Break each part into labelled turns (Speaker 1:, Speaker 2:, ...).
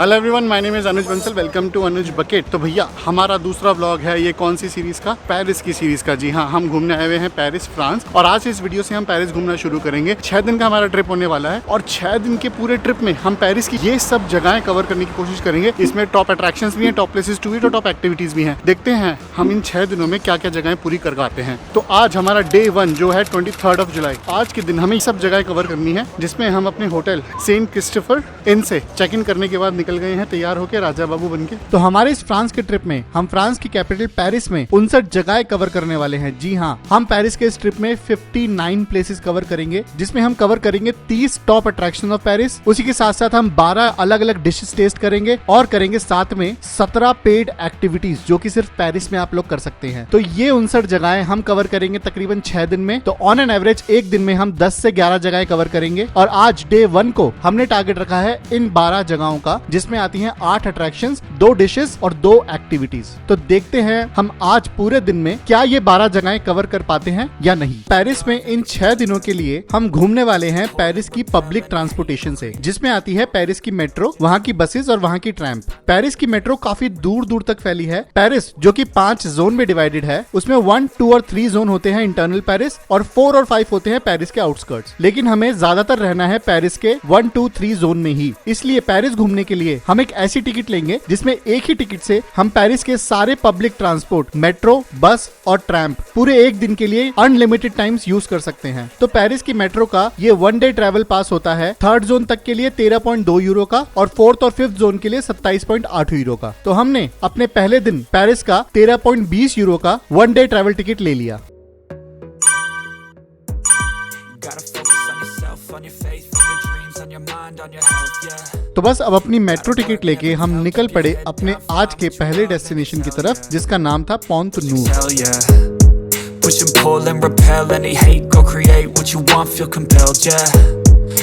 Speaker 1: Hello everyone, my name is Anuj Bansal. Welcome to Anuj Bucket. तो भैया हमारा दूसरा व्लॉग है ये कौन सी सीरीज का? पेरिस की सीरीज का। जी हाँ, हम घूमने आए हुए हैं पेरिस, फ्रांस। और आज इस वीडियो से हम पेरिस घूमना शुरू करेंगे। 6 दिन का हमारा ट्रिप होने वाला है और 6 दिन के पूरे ट्रिप में हम पेरिस की ये सब जगहें कवर करने की कोशिश करेंगे। इसमें टॉप अट्रैक्शंस भी हैं, टॉप प्लेसेस टू भी, टॉप एक्टिविटीज भी हैं। देखते हैं हम इन 6 दिनों में क्या क्या जगहें पूरी करवाते हैं। तो आज हमारा डे 1 जो है 23 जुलाई, आज के दिन हमें सब जगह कवर करनी है, जिसमें हम अपने होटल सेंट क्रिस्टोफर इन से चेक इन करने के बाद निकल गए हैं तैयार होकर राजा बाबू बनके। तो हमारे इस फ्रांस के ट्रिप में हम फ्रांस की कैपिटल पेरिस में 59 जगह कवर करने वाले हैं। जी हाँ, हम पेरिस के इस ट्रिप में 59 प्लेसेस कवर करेंगे, जिसमें हम कवर करेंगे 30 टॉप अट्रैक्शन ऑफ पेरिस। उसी के साथ साथ हम 12 अलग अलग डिशेस टेस्ट करेंगे और करेंगे साथ में 17 पेड एक्टिविटीज, जो कि सिर्फ पेरिस में आप लोग कर सकते हैं। तो ये 59 जगहें हम कवर करेंगे तकरीबन 6 दिन में। तो ऑन एन एवरेज एक दिन में हम 10 से 11 जगहें कवर करेंगे। और आज डे 1 को हमने टारगेट रखा है इन 12 जगहों का, जिसमें आती हैं 8 अट्रैक्शंस, 2 डिशेस और 2 एक्टिविटीज। तो देखते हैं हम आज पूरे दिन में क्या ये 12 जगहें कवर कर पाते हैं या नहीं। पेरिस में इन 6 दिनों के लिए हम घूमने वाले हैं पेरिस की पब्लिक ट्रांसपोर्टेशन से, जिसमें आती है पेरिस की मेट्रो, वहाँ की बसेस और वहाँ की ट्रैम्प। पेरिस की मेट्रो काफी दूर दूर तक फैली है। पेरिस जो कि 5 जोन में डिवाइडेड है, उसमें 1, 2 और 3 जोन होते हैं इंटरनल पेरिस, और 4 और 5 होते हैं पेरिस के आउटस्कर्ट्स। लेकिन हमें ज्यादातर रहना है पेरिस के 1, 2, 3 जोन में ही। इसलिए पेरिस घूमने के लिए हम एक ऐसी टिकट लेंगे जिसमें एक ही टिकट से हम पेरिस के सारे पब्लिक ट्रांसपोर्ट, मेट्रो, बस और ट्रैम्प पूरे एक दिन के लिए अनलिमिटेड टाइम्स यूज कर सकते हैं। तो पेरिस की मेट्रो का ये 1 डे ट्रैवल पास होता है 3rd जोन तक के लिए 13.2 यूरो का और 4th और 5th जोन के लिए 27.8 यूरो का। तो हमने अपने पहले दिन पेरिस का 13.20 यूरो का 1 डे ट्रैवल टिकट ले लिया। तो बस अब अपनी मेट्रो टिकट लेके हम निकल पड़े अपने आज के पहले डेस्टिनेशन की तरफ, जिसका नाम था पोंत नूव।
Speaker 2: Push and pull and repel any hate, go create what you want, feel compelled, yeah.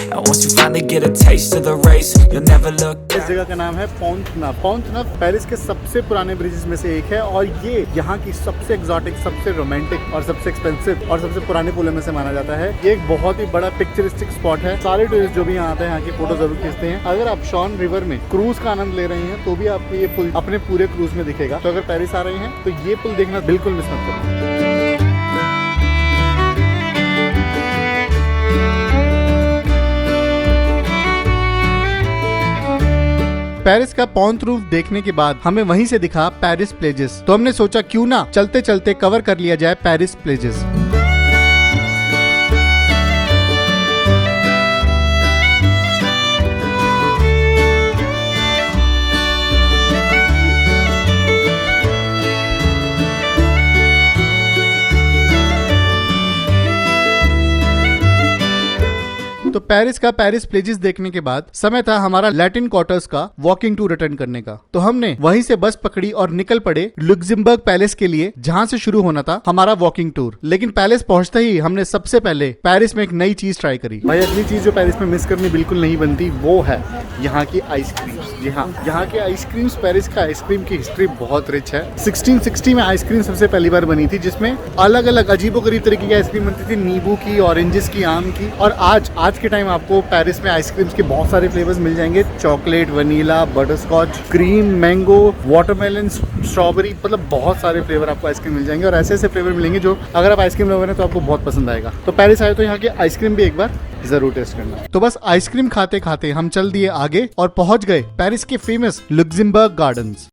Speaker 2: And once you finally get a taste of the race, you'll never look back.
Speaker 1: इस जगह का नाम है पोंत नूव। पोंत नूव पेरिस के सबसे पुराने ब्रिजेस में से एक है और ये यहाँ की सबसे एक्सोटिक, सबसे रोमांटिक और सबसे एक्सपेंसिव और सबसे पुराने पुलों में से माना जाता है। ये एक बहुत ही बड़ा पिक्चरिस्टिक स्पॉट है। सारे टूरिस्ट जो भी यहाँ आते हैं यहाँ की फोटो जरूर खींचते हैं। अगर आप शॉन रिवर में क्रूज का आनंद ले रहे हैं तो भी आपको ये पुल अपने पूरे क्रूज में दिखेगा। तो अगर पेरिस आ रहे हैं तो ये पुल देखना बिल्कुल मिस मत करें। पेरिस का पोंत नूव देखने के बाद हमें वहीं से दिखा पेरिस प्लेजेस। तो हमने सोचा क्यों ना चलते चलते कवर कर लिया जाए पेरिस प्लेजेस। तो पेरिस का पेरिस प्लेजेस देखने के बाद समय था हमारा लैटिन क्वार्टर्स का वॉकिंग टूर रिटर्न करने का। तो हमने वहीं से बस पकड़ी और निकल पड़े लुक्सेमबर्ग पैलेस के लिए, जहां से शुरू होना था हमारा वॉकिंग टूर। लेकिन पैलेस पहुंचते ही हमने सबसे पहले पेरिस में एक नई चीज ट्राई करी। भाई अगली चीज जो पेरिस में मिस करनी बिल्कुल नहीं बनती वो है यहाँ की आइसक्रीम। जी हाँ, यहाँ के आइसक्रीम्स, पेरिस का आइसक्रीम की हिस्ट्री बहुत रिच है। 1660 में आइसक्रीम सबसे पहली बार बनी थी, जिसमें अलग अलग अजीबोगरीब तरीके की आइसक्रीम बनती थी, नींबू की, ऑरेंजेस की, आम की। और आज के टाइम आपको पेरिस में आइसक्रीम्स के बहुत सारे फ्लेवर्स मिल जाएंगे। Chocolate, vanilla, butterscotch, cream, mango, watermelon, strawberry, मतलब बहुत सारे फ्लेवर आपको आइसक्रीम मिल जाएंगे। और ऐसे ऐसे फ्लेवर मिलेंगे जो अगर आप आइसक्रीम लवर हैं तो आपको बहुत पसंद आएगा। तो पेरिस आए तो यहाँ के आइसक्रीम भी एक बार जरूर टेस्ट करना। तो बस आइसक्रीम खाते खाते हम चल दिए आगे और पहुंच गए पेरिस के फेमस लुक्सेमबर्ग गार्डन्स।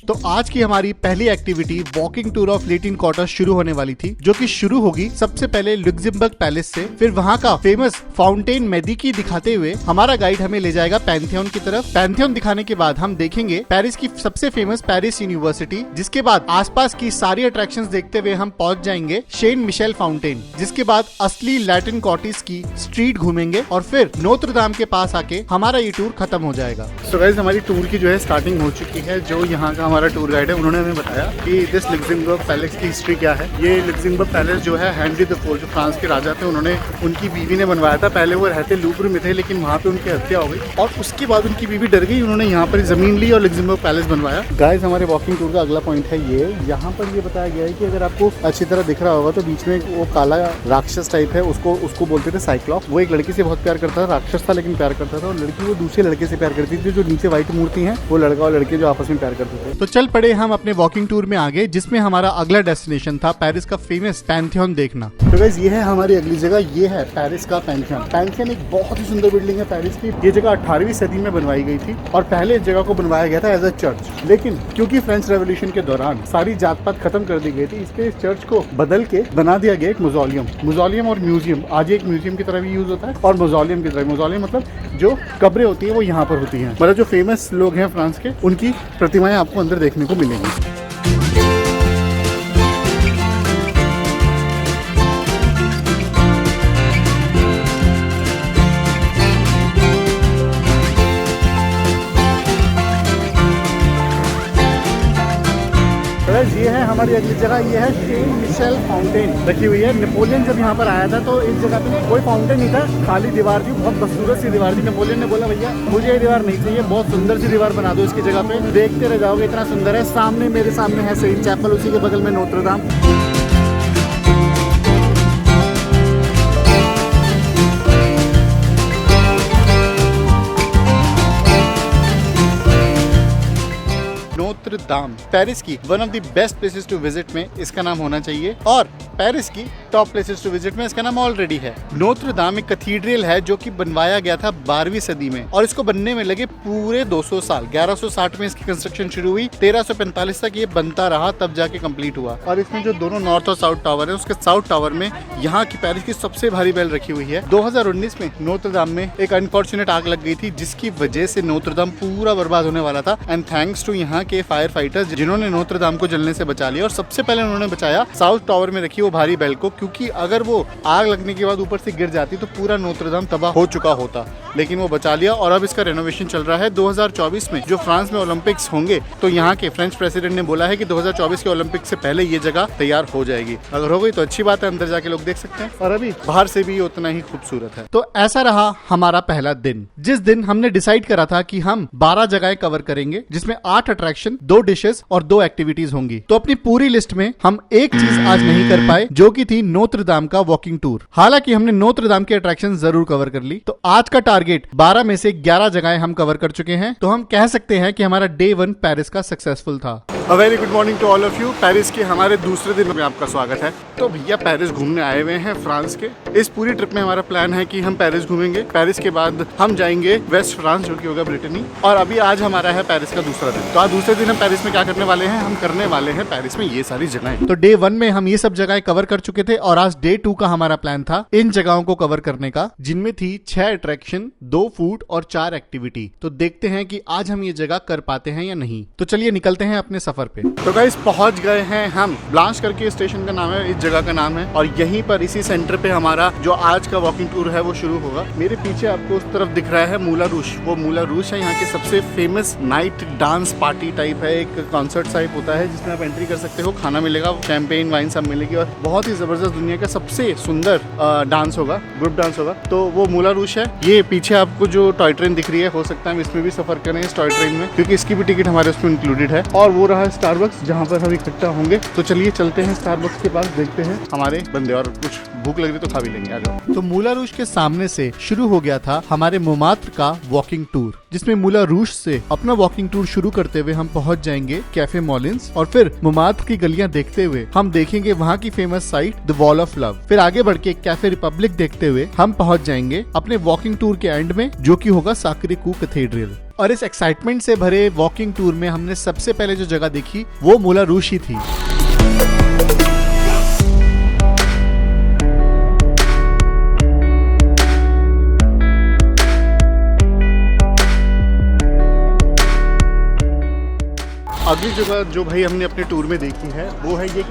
Speaker 1: तो आज की हमारी पहली activity walking tour of Latin quarters शुरू होने वाली थी, जो कि शुरू होगी सबसे पहले लुक्सेमबर्ग पैलेस से। फिर वहां का फेमस फाउंटेन मेडिकी दिखाते हुए हमारा गाइड हमें ले जाएगा पैंथियन की तरफ। पैंथियन दिखाने के बाद हम देखेंगे पेरिस की सबसे फेमस पेरिस यूनिवर्सिटी, जिसके बाद आसपास की सारी अट्रैक्शंस देखते हुए हम पहुंच जाएंगे सेंट मिशेल फाउंटेन, जिसके बाद असली लैटिन क्वार्टर्स की स्ट्रीट घूमेंगे और फिर नोत्र दाम के पास आके हमारा ये टूर खत्म हो जाएगा। सो गाइस, हमारी टूर की जो है स्टार्टिंग हो चुकी है। जो यहाँ का हमारा टूर टूर गाइड है, उन्होंने हमें बताया कि दिस लग्जमबर्ग पैलेस की हिस्ट्री क्या है। ये लग्जमबर्ग पैलेस जो है हेनरी द फोर्थ, जो फ्रांस के राजा थे, उन्होंने उनकी बीवी ने बनवाया था। पहले वो रहते लूव्र में थे, लेकिन वहाँ पे उनकी हत्या हो गई और उसके बाद उनकी बीवी डर गई, उन्होंने यहाँ पर जमीन ली और लग्जमबर्ग पैलेस बनवाया। गाइस, हमारे वॉकिंग टूर का अगला पॉइंट है ये। यहाँ पर ये बताया गया है कि अगर आपको अच्छी तरह दिख रहा होगा तो बीच में वो काला राक्षस टाइप है, उसको बोलते थे साइक्लॉप। वो एक लड़की से बहुत प्यार करता था, राक्षस था लेकिन प्यार करता था, और लड़की वो दूसरे लड़के से प्यार करती थी। जो नीचे व्हाइट मूर्ति है वो लड़का और लड़के जो आपस में प्यार करते थे। तो चल पड़े हम अपने वॉकिंग टूर में आगे, जिसमें हमारा अगला डेस्टिनेशन था पेरिस का फेमस पैंथियन देखना। तो गाइस, ये है हमारी अगली जगह, ये है पेरिस का पैंथियन। पैंथियन एक बहुत ही सुंदर बिल्डिंग है पेरिस की। ये जगह 18वीं सदी में बनवाई गई थी और पहले इस जगह को बनवाया गया था एज अ चर्च, लेकिन क्योंकि फ्रेंच रेवोल्यूशन के दौरान सारी जात पात खत्म कर दी गई थी, इसलिए इस चर्च को बदल के बना दिया गया एक मुजोलियम और म्यूजियम। आज एक म्यूजियम की तरह भी यूज होता है और मुजोलियम की तरह। मुजोलियम मतलब जो कब्रें होती है वो यहाँ पर होती हैं, मतलब जो फेमस लोग हैं फ्रांस के, उनकी प्रतिमाएं आपको अंदर देखने को मिलेंगी। ये है हमारी अगली जगह, ये है सेंट मिशेल फाउंटेन रखी हुई है। नेपोलियन जब यहाँ पर आया था तो इस जगह पे कोई फाउंटेन नहीं था, खाली दीवार थी, बहुत खूबसूरत सी दीवार थी। नेपोलियन ने बोला भैया मुझे ये दीवार नहीं चाहिए, बहुत सुंदर सी दीवार बना दो इसकी जगह पे, देखते रह जाओगे, इतना सुंदर है। सामने मेरे सामने है सेंट चैपल, उसी के बगल में नोत्र दाम। नोत्र दाम पेरिस की one of the best places to visit में इसका नाम होना चाहिए, और पेरिस की टॉप प्लेसेस टू विजिट में इसका नाम ऑलरेडी है। नोत्र दाम एक कैथीड्रल है जो कि बनवाया गया था 12वीं सदी में, और इसको बनने में लगे पूरे 200 साल। 1160 में इसकी कंस्ट्रक्शन शुरू हुई, 1345 तक ये बनता रहा, तब जाके कंप्लीट हुआ। और इसमें जो दोनों नॉर्थ और साउथ टावर है, उसके साउथ टावर में यहाँ की पेरिस की सबसे भारी बेल रखी हुई है। 2019 में नोत्र दाम में एक अनफॉर्चुनेट आग लग गई थी, जिसकी वजह से नोत्र दाम पूरा बर्बाद होने वाला था। एंड थैंक्स टू यहाँ के फायर फाइटर्स, जिन्होंने नोत्र दाम को जलने से बचा लिया। और सबसे पहले उन्होंने बचाया साउथ टावर में रखी वो भारी बेल को, क्योंकि अगर वो आग लगने के बाद ऊपर से गिर जाती तो पूरा नोत्र दाम तबाह हो चुका होता, लेकिन वो बचा लिया। और अब इसका रेनोवेशन चल रहा है। 2024 में जो फ्रांस में ओलंपिक्स होंगे, तो यहाँ के फ्रेंच प्रेसिडेंट ने बोला है कि 2024 के ओलंपिक्स से पहले ये जगह तैयार हो जाएगी। अगर हो गई तो अच्छी बात है, अंदर जाके लोग देख सकते हैं, और अभी बाहर से भी उतना ही खूबसूरत है। तो ऐसा रहा हमारा पहला दिन, जिस दिन हमने डिसाइड करा था कि हम 12 जगहें कवर करेंगे, जिसमें 8 अट्रैक्शन, 2 डिशेस और 2 एक्टिविटीज होंगी। तो अपनी पूरी लिस्ट में हम एक चीज आज नहीं कर पाए, जो कि थी नोत्र दाम का वॉकिंग टूर। हालांकि हमने नोत्र दाम के अट्रैक्शन जरूर कवर कर ली। तो आज का टारगेट 12 में से 11 जगहें हम कवर कर चुके हैं। तो हम कह सकते हैं कि हमारा डे 1 पेरिस का सक्सेसफुल था। A very good morning to all of you. Paris के हमारे दूसरे दिन में आपका स्वागत है। तो भैया पेरिस घूमने आए हुए हैं फ्रांस के। इस पूरी ट्रिप में हमारा प्लान है कि हम पेरिस घूमेंगे, पेरिस के बाद हम जाएंगे वेस्ट फ्रांस, जो कि होगा ब्रिटेनी। और अभी आज हमारा है पेरिस का दूसरा दिन। तो आज दूसरे दिन हम पेरिस में क्या करने वाले हैं, हम करने वाले हैं पेरिस में ये सारी जगहें। तो डे 1 में हम ये सब जगहें कवर कर चुके थे, और आज डे 2 का हमारा प्लान था इन जगहों को कवर करने का, जिनमें थी 6 अट्रैक्शन, 2 फूड और 4 एक्टिविटी। तो देखते हैं कि आज हम ये जगह कर पाते हैं या नहीं। तो चलिए निकलते हैं अपने सफर पे। तो गाइस, पहुंच गए हैं हम। ब्लांच करके स्टेशन का नाम है, इस जगह का नाम है, और यहीं पर इसी सेंटर पे हमारा जो आज का वॉकिंग टूर है वो शुरू होगा। मेरे पीछे आपको उस तरफ दिख रहा है मूला रूश। वो मूला रूश है यहाँ की सबसे famous night dance party type है, एक कॉन्सर्ट टाइप होता है, जिसमें आप एंट्री कर सकते हो, खाना मिलेगा, शैंपेन वाइन सब मिलेगी, और बहुत ही जबरदस्त दुनिया का सबसे सुंदर डांस होगा, ग्रुप डांस होगा। तो वो मूला रूश है। ये पीछे आपको जो टॉय ट्रेन दिख रही है, हो सकता है हम इसमें भी सफर करें, इस टॉय ट्रेन में, क्योंकि इसकी भी टिकट हमारे उसमें इंक्लूडेड है। और वो रहा स्टारबक्स, जहाँ पर हम इकट्ठा होंगे। तो चलिए चलते हैं स्टारबक्स के पास, देखते हैं हमारे बंदे, और कुछ भूख लग रही तो खा भी लेंगे। आ जाओ। तो मूला रूश के सामने से शुरू हो गया था हमारे मोमात्र का वॉकिंग टूर, जिसमें मूला रूश से अपना वॉकिंग टूर शुरू करते हुए हम पहुंच जाएंगे कैफे मॉलिन्स, और फिर मोमात्र की गलियां देखते हुए हम देखेंगे वहां की famous site the wall of love. फिर आगे बढ़ के कैफे रिपब्लिक देखते हुए हम पहुंच जाएंगे अपने वॉकिंग टूर के एंड में, जो कि होगा साक्रे कू कैथेड्रल। और इस एक्साइटमेंट से भरे वॉकिंग टूर में हमने सबसे पहले जो जगह देखी वो मूला रूश ही थी। अगली जगह जो भाई हमने अपने टूर में देखी है वो है ये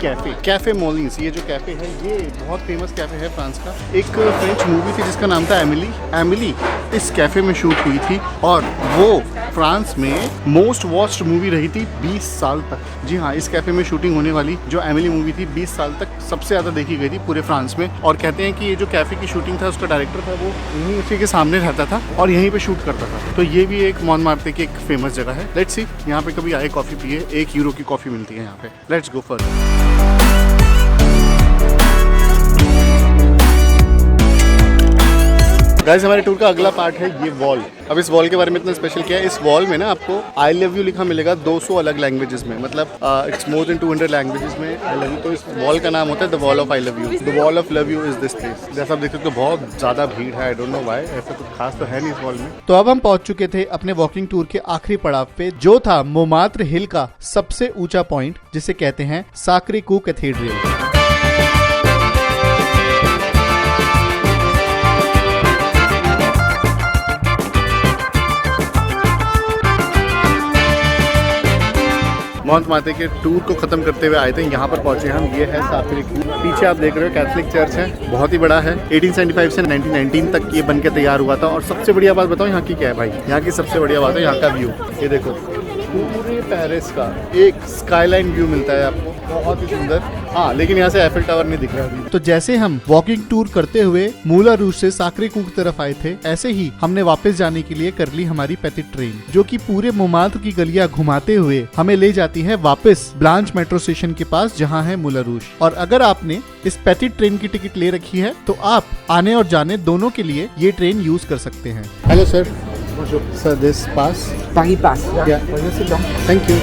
Speaker 1: कैफे मॉलिन्स। ये जो कैफे है ये बहुत फेमस कैफे है फ्रांस का। एक फ्रेंच मूवी थी जिसका नाम था एमिली इस कैफे में शूट हुई थी, और वो फ्रांस में मोस्ट वॉच्ड मूवी रही थी 20 साल तक। जी हाँ, इस कैफे में शूटिंग होने वाली जो एमिली मूवी थी 20 साल तक सबसे ज़्यादा देखी गई थी पूरे फ्रांस में। और कहते हैं कि ये जो कैफे की शूटिंग था उसका डायरेक्टर था वो यहीं उसी के सामने रहता था और यहीं पे शूट करता था। तो ये भी एक मॉन्टमार्ट्रे की एक फेमस जगह है। लेट्स सी, यहाँ पे कभी आए कॉफ़ी पिए, €1 की कॉफ़ी मिलती है यहाँ पे। Let's go further. गाइस, हमारे टूर का अगला पार्ट है ये वॉल। अब इस वॉल के बारे में इतना स्पेशल क्या है, इस वॉल में ना आपको आई लव यू लिखा मिलेगा 200 अलग लैंग्वेजेस में, मतलब इट्स मोर देन 200 लैंग्वेजेस में आई लव यू। तो इस वॉल का नाम होता है the wall of I love you. The wall of love you is this place. जैसा आप देखते हो तो बहुत ज़्यादा भीड़ है, आई डोंट नो व्हाई, ऐसा कुछ खास तो है नहीं इस वॉल में।
Speaker 3: तो अब हम पहुंच चुके थे अपने वॉकिंग टूर के आखिरी पड़ाव पे, जो था मोमात्र हिल का सबसे ऊंचा पॉइंट, जिसे कहते हैं साक्रे कू कैथेड्रल।
Speaker 1: मॉन्टमार्ट्रे के टूर को खत्म करते हुए आए थे, यहाँ पर पहुंचे हम। ये है साक्रे कू। पीछे आप देख रहे हो कैथोलिक चर्च है, बहुत ही बड़ा है। 1875 से 1919 तक ये बन के तैयार हुआ था। और सबसे बढ़िया बात बताओ यहाँ की क्या है भाई, यहाँ की सबसे बढ़िया बात है यहाँ का व्यू। ये देखो, पूरे पेरिस का एक स्काईलाइन व्यू मिलता है आपको, बहुत ही सुंदर। हाँ, लेकिन यहाँ से एफिल टावर नहीं दिख रहा अभी।
Speaker 3: तो जैसे हम वॉकिंग टूर करते हुए मूला रूज से साक्रे कू की तरफ आए थे, ऐसे ही हमने वापस जाने के लिए कर ली हमारी पेटिट ट्रेन, जो कि पूरे मोमात्र की गलियां घुमाते हुए हमें ले जाती है वापस ब्लांच मेट्रो स्टेशन के पास, जहाँ है मूला रूज। और अगर आपने इस पेटिट ट्रेन की टिकट ले रखी है तो आप आने और जाने दोनों के लिए ये ट्रेन यूज कर सकते हैं।
Speaker 1: Hello sir, sir this pass
Speaker 4: Paris Pass.
Speaker 1: Yeah.
Speaker 4: Sit down.
Speaker 1: Thank you.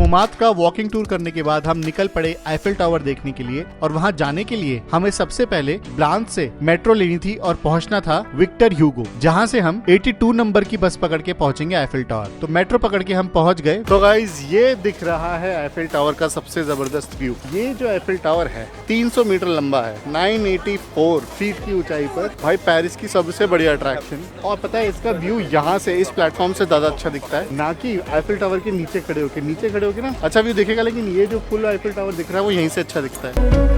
Speaker 3: मोमात्र का वॉकिंग टूर करने के बाद हम निकल पड़े आईफिल टावर देखने के लिए। और वहां जाने के लिए हमें सबसे पहले ब्लांच से मेट्रो लेनी थी और पहुंचना था विक्टर ह्यूगो, जहां से हम 82 नंबर की बस पकड़ के पहुंचेंगे आईफिल टावर। तो मेट्रो पकड़ के हम पहुंच गए।
Speaker 1: तो गाइज, ये दिख रहा है आईफिल टावर का सबसे जबरदस्त व्यू। ये जो आईफिल टावर है 300 मीटर लंबा है, 984 फीट की ऊंचाई पर। भाई, पेरिस की सबसे बड़ी अट्रैक्शन। और पता है, इसका व्यू यहाँ से इस प्लेटफॉर्म से ज्यादा अच्छा दिखता है, ना कि आईफिल टावर के नीचे खड़े होके ना अच्छा व्यू दिखेगा, लेकिन ये जो फुल आईफिल टावर दिख रहा है वो यहीं से अच्छा दिखता है।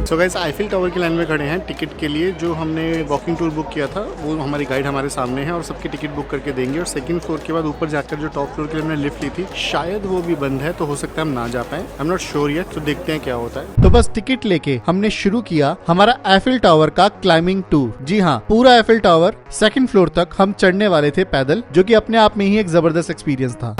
Speaker 1: तो गाइस, आईफिल टावर की लाइन में खड़े हैं टिकट के लिए। जो हमने वॉकिंग टूर बुक किया था वो हमारी गाइड हमारे सामने है और सबकी टिकट बुक करके देंगे। और सेकंड फ्लोर के बाद ऊपर जाकर जो टॉप फ्लोर के लिए हमने लिफ्ट ली थी, शायद वो भी बंद है, तो हो सकता है हम ना जा पाए। I am not sure yet, तो देखते हैं क्या होता है।
Speaker 3: तो बस टिकट लेके हमने शुरू किया हमारा आईफिल टावर का क्लाइंबिंग टूर। जी हाँ, पूरा आईफिल टावर सेकंड फ्लोर तक हम चढ़ने वाले थे पैदल, जो कि अपने आप में ही एक जबरदस्त एक्सपीरियंस था।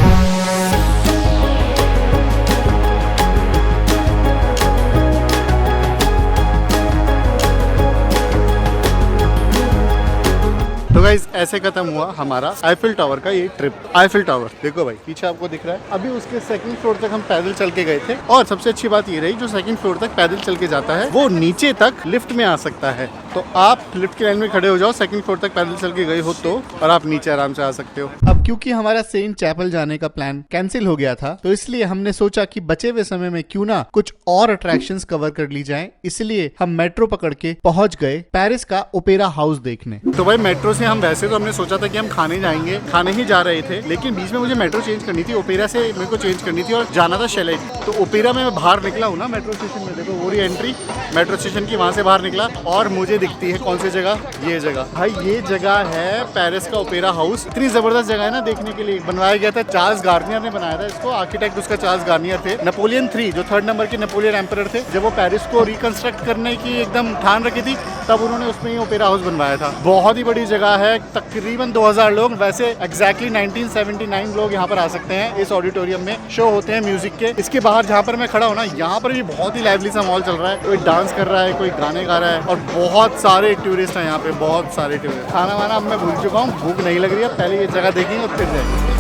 Speaker 1: तो गाइस, ऐसे खत्म हुआ हमारा आईफिल टावर का ये ट्रिप। आईफिल टावर देखो भाई, पीछे आपको दिख रहा है। अभी उसके सेकंड फ्लोर तक हम पैदल चल के गए थे। और सबसे अच्छी बात ये रही, जो सेकंड फ्लोर तक पैदल चल के जाता है वो नीचे तक लिफ्ट में आ सकता है। तो आप लिफ्ट की लाइन में खड़े हो जाओ, सेकंड फ्लोर तक पैदल चल के गए हो तो, और आप नीचे आराम से आ सकते हो।
Speaker 3: अब क्योंकि हमारा सेंट चैपल जाने का प्लान कैंसिल हो गया था, तो इसलिए हमने सोचा कि बचे हुए समय में क्यों ना कुछ और अट्रैक्शंस कवर कर ली जाएं। इसलिए हम मेट्रो पकड़ के पहुंच गए पेरिस का ओपेरा हाउस देखने।
Speaker 1: तो भाई, मेट्रो से हम वैसे तो हमने सोचा था कि हम खाने जाएंगे, खाने ही जा रहे थे, लेकिन बीच में मुझे मेट्रो चेंज करनी थी। ओपेरा से मेरे को चेंज करनी थी और जाना था शैलेट। तो ओपेरा में मैं बाहर निकला हूँ ना मेट्रो स्टेशन में, देखो वो रही एंट्री मेट्रो स्टेशन की, वहां से बाहर निकला और मुझे दिखती है कौन सी जगह, ये जगह। भाई, ये जगह है पेरिस का ओपेरा हाउस। इतनी जबरदस्त जगह है ना देखने के लिए। बनवाया गया था, चार्ल्स गार्नियर ने बनाया था इसको। आर्किटेक्ट उसका चार्ल्स गार्नियर थे। नेपोलियन 3 जो 3rd नंबर के नेपोलियन एम्परर थे, जब वो पेरिस को रिकंस्ट्रक्ट करने की एकदम ठान रखी थी, तब उन्होंने उसमें ही ओपेरा हाउस बनवाया था। बहुत ही बड़ी जगह है, तकरीबन 2000 लोग, वैसे एग्जैक्टली 1979 लोग यहाँ पर आ सकते हैं। इस ऑडिटोरियम में शो होते हैं म्यूजिक के। इसके बाहर जहाँ पर मैं खड़ा हूँ ना, यहाँ पर भी बहुत ही लाइवली सा माहौल चल रहा है। कोई डांस कर रहा है, कोई गाने गा रहा है, और बहुत सारे टूरिस्ट हैं यहाँ पे, बहुत सारे टूरिस्ट। खाना वाना अब मैं भूल चुका हूँ, भूख नहीं लग रही है। पहले ये जगह देखेंगे और फिर जाएंगे।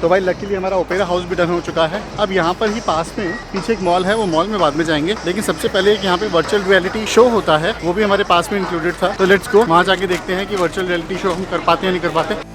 Speaker 1: तो भाई लकीली हमारा ओपेरा हाउस भी डन हो चुका है। अब यहाँ पर ही पास में पीछे एक मॉल है, वो मॉल में बाद में जाएंगे, लेकिन सबसे पहले एक यहाँ पे वर्चुअल रियलिटी शो होता है, वो भी हमारे पास में इंक्लूडेड था। तो लेट्स गो, वहाँ जाके देखते हैं कि वर्चुअल रियलिटी शो हम कर पाते हैं या नहीं कर पाते।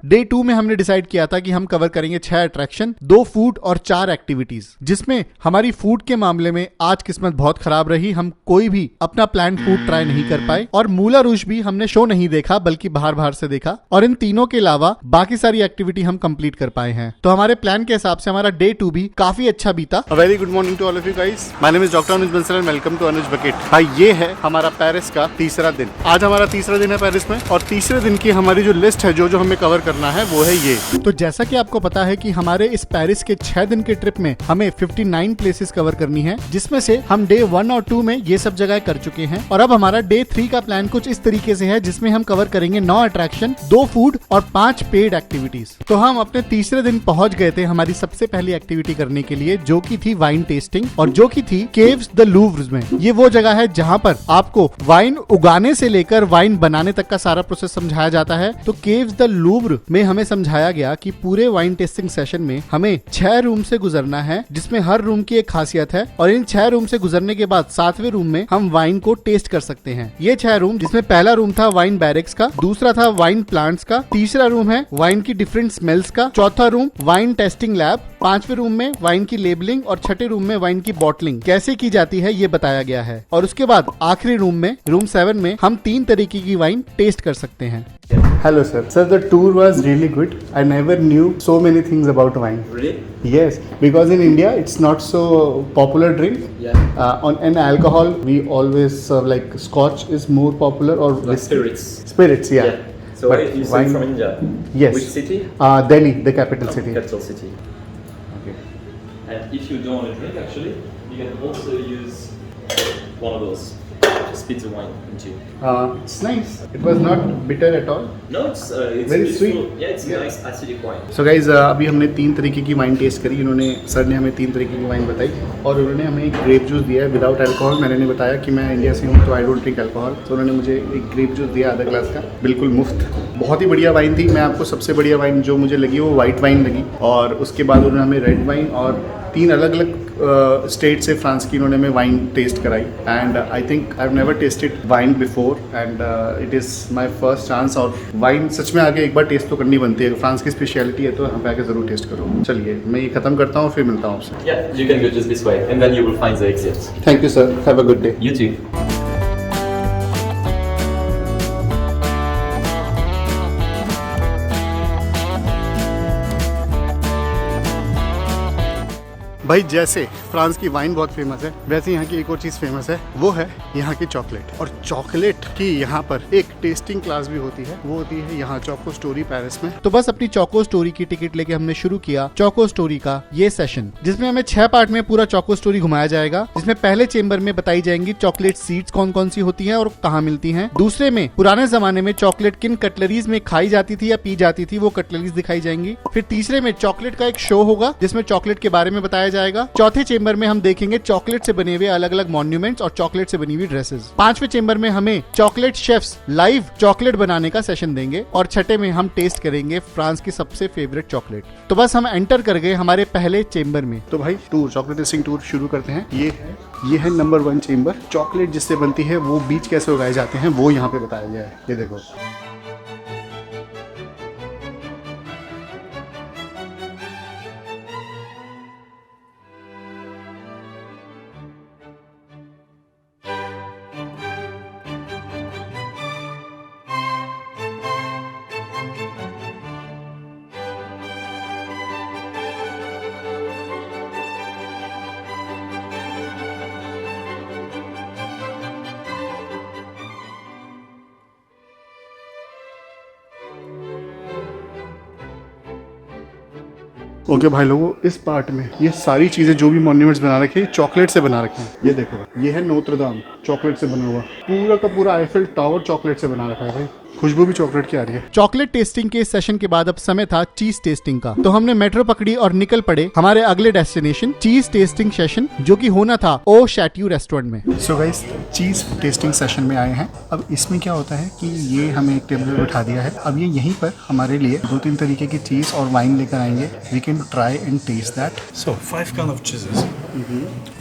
Speaker 3: डे 2 में हमने डिसाइड किया था कि हम कवर करेंगे 6 अट्रैक्शन, 2 फूड और 4 एक्टिविटीज, जिसमें हमारी फूड के मामले में आज किस्मत बहुत खराब रही। हम कोई भी अपना प्लान फूड ट्राई नहीं कर पाए और मूला रूज भी हमने शो नहीं देखा बल्कि बाहर से देखा, और इन तीनों के अलावा बाकी सारी एक्टिविटी हम कंप्लीट कर पाए हैं। तो हमारे प्लान के हिसाब से हमारा डे 2 भी काफी अच्छा बीता।
Speaker 1: Very good morning to all of you guys, my name is doctor Anuj Bansal and welcome to Anuj Bucket. भाई ये है हमारा पेरिस का तीसरा दिन। आज हमारा तीसरा दिन है पेरिस में, और तीसरे दिन की हमारी जो लिस्ट है, जो हमें कवर करना है वो है ये।
Speaker 3: तो जैसा कि आपको पता है कि हमारे इस पेरिस के 6 दिन के ट्रिप में हमें 59 प्लेसेस कवर करनी है, जिसमें से हम डे 1 और 2 में ये सब जगह कर चुके हैं। और अब हमारा डे 3 का प्लान कुछ इस तरीके से है, जिसमें हम कवर करेंगे 9 अट्रैक्शन, 2 फूड और 5 पेड एक्टिविटीज। तो हम अपने तीसरे दिन पहुंच गए थे हमारी सबसे पहली एक्टिविटी करने के लिए, जो की थी वाइन टेस्टिंग, और जो की थी केव्स द लूव्र में। ये वो जगह है जहां पर आपको वाइन उगाने से लेकर वाइन बनाने तक का सारा प्रोसेस समझाया जाता है। तो केव्स द लूव्र में हमें समझाया गया कि पूरे वाइन टेस्टिंग सेशन में हमें 6 रूम से गुजरना है, जिसमें हर रूम की एक खासियत है, और इन 6 रूम से गुजरने के बाद 7वें रूम में हम वाइन को टेस्ट कर सकते हैं। ये 6 रूम, जिसमें पहला रूम था वाइन बैरेक्स का, दूसरा था वाइन प्लांट्स का, तीसरा रूम है वाइन की डिफरेंट स्मेल्स का, चौथा रूम वाइन टेस्टिंग लैब, 5वें रूम में वाइन की लेबलिंग, और 6ठे रूम में वाइन की बॉटलिंग कैसे की जाती है ये बताया गया है। और उसके बाद आखिरी रूम में, रूम 7 में, हम 3 तरीके की वाइन टेस्ट कर सकते हैं।
Speaker 1: Hello sir. Sir, the tour was really good. I never knew so many things about wine.
Speaker 4: Really?
Speaker 1: Yes, because in India it's not so popular drink.
Speaker 4: Yeah.
Speaker 1: On alcohol we always serve like Scotch is more popular, or
Speaker 4: Like
Speaker 1: whiskey.
Speaker 4: spirits.
Speaker 1: Spirits, yeah.
Speaker 4: So
Speaker 1: But
Speaker 4: you
Speaker 1: wine-
Speaker 4: say from India?
Speaker 1: Yes.
Speaker 4: Which city?
Speaker 1: Delhi, the capital city.
Speaker 4: Capital city. Okay. And if you don't want to drink, actually, you can also use one of those. Spit the wine into.
Speaker 1: It's nice. It was not bitter at all.
Speaker 4: No, it's
Speaker 1: Very
Speaker 4: it's
Speaker 1: sweet.
Speaker 4: full- Yeah, it's a nice acidic wine.
Speaker 1: So guys अभी हमने 3 तरीके की wine taste करी। इन्होंने, sir ने हमें 3 तरीके की वाइन बताई, और उन्होंने हमें एक ग्रेप जूस दिया है विदाउट अल्कोहल। मैंने नहीं बताया कि मैं इंडिया से हूँ तो आई डोंट ड्रिंक अल्कोहल, तो उन्होंने मुझे एक ग्रेप जूस दिया आधा ग्लास का, बिल्कुल मुफ्त। बहुत ही बढ़िया वाइन थी। मैं आपको सबसे बढ़िया वाइन जो मुझे लगी वो वाइट वाइन लगी, और उसके बाद उन्होंने हमें रेड वाइन और 3 अलग अलग स्टेट से फ्रांस की उन्होंने हमें वाइन टेस्ट कराई। And I think I have never tested wine before, and it is my first chance. और वाइन सच में आके एक बार टेस्ट तो करनी बनती है, फ्रांस की स्पेशलिटी है, तो यहाँ पे आके ज़रूर टेस्ट करो। चलिए मैं ये ख़त्म करता हूँ, फिर मिलता हूँ आपसे।
Speaker 4: Yeah, you can go just this way, and then you will find the exit.
Speaker 1: Thank you sir, have a good day.
Speaker 4: You too.
Speaker 1: भाई जैसे फ्रांस की वाइन बहुत फेमस है, वैसे यहाँ की एक और चीज़ फेमस है, वो है यहाँ की चॉकलेट। और चॉकलेट की यहाँ पर एक टेस्टिंग क्लास भी होती है, वो होती है यहाँ चोको स्टोरी पेरिस में।
Speaker 3: तो बस अपनी चोको स्टोरी की टिकट लेके हमने शुरू किया चोको स्टोरी का ये सेशन, जिसमें हमें 6 पार्ट में पूरा चोको स्टोरी घुमाया जाएगा। जिसमें पहले चेंबर में बताई जाएंगी चॉकलेट सीड्स कौन कौन सी होती हैं और कहाँ मिलती हैं। दूसरे में पुराने जमाने में चॉकलेट किन कटलरीज में खाई जाती थी या पी जाती थी, वो कटलरीज दिखाई जाएंगी। फिर तीसरे में चॉकलेट का एक शो होगा, जिसमें चॉकलेट के बारे में बताया जाएगा। चौथे चेंबर में हम देखेंगे चॉकलेट से बने हुए अलग अलग मॉन्यूमेंट्स और चॉकलेट से बनी हुई ड्रेसेस। 5वें चेंबर में हमें चॉकलेट शेफ्स लाइव चॉकलेट बनाने का सेशन देंगे, और 6ठे में हम टेस्ट करेंगे फ्रांस की सबसे फेवरेट चॉकलेट। तो बस हम एंटर कर गए हमारे पहले चेंबर में।
Speaker 1: तो भाई टूर, चॉकलेट टेस्टिंग टूर शुरू करते हैं। ये है नंबर 1 चेंबर। चॉकलेट जिससे बनती है, वो बीज कैसे उगाए जाते हैं, वो यहाँ पे बताया गया है। ये देखो, ओके भाई लोगों, इस पार्ट में ये सारी चीज़ें जो भी मॉन्यूमेंट्स बना रखे हैं चॉकलेट से बना रखे हैं। ये देखो, ये है नोत्र दाम, चॉकलेट से बना हुआ। पूरा का पूरा आईफिल टावर चॉकलेट से बना रखा है भाई। खुशबू भी चॉकलेट की आ रही है।
Speaker 3: चॉकलेट टेस्टिंग के सेशन के बाद अब समय था चीज टेस्टिंग का, तो हमने मेट्रो पकड़ी और निकल पड़े हमारे अगले डेस्टिनेशन चीज टेस्टिंग सेशन, जो कि होना था ओ शैट्यू रेस्टोरेंट में।
Speaker 1: सो गाइस, चीज टेस्टिंग सेशन में आए हैं। अब इसमें क्या होता है कि ये हमें एक टेबल पर बैठा दिया है। अब ये यहीं पर हमारे लिए 2-3 तरीके की चीज और वाइन लेकर आएंगे। We can try and taste that.
Speaker 5: So 5 kind of cheeses.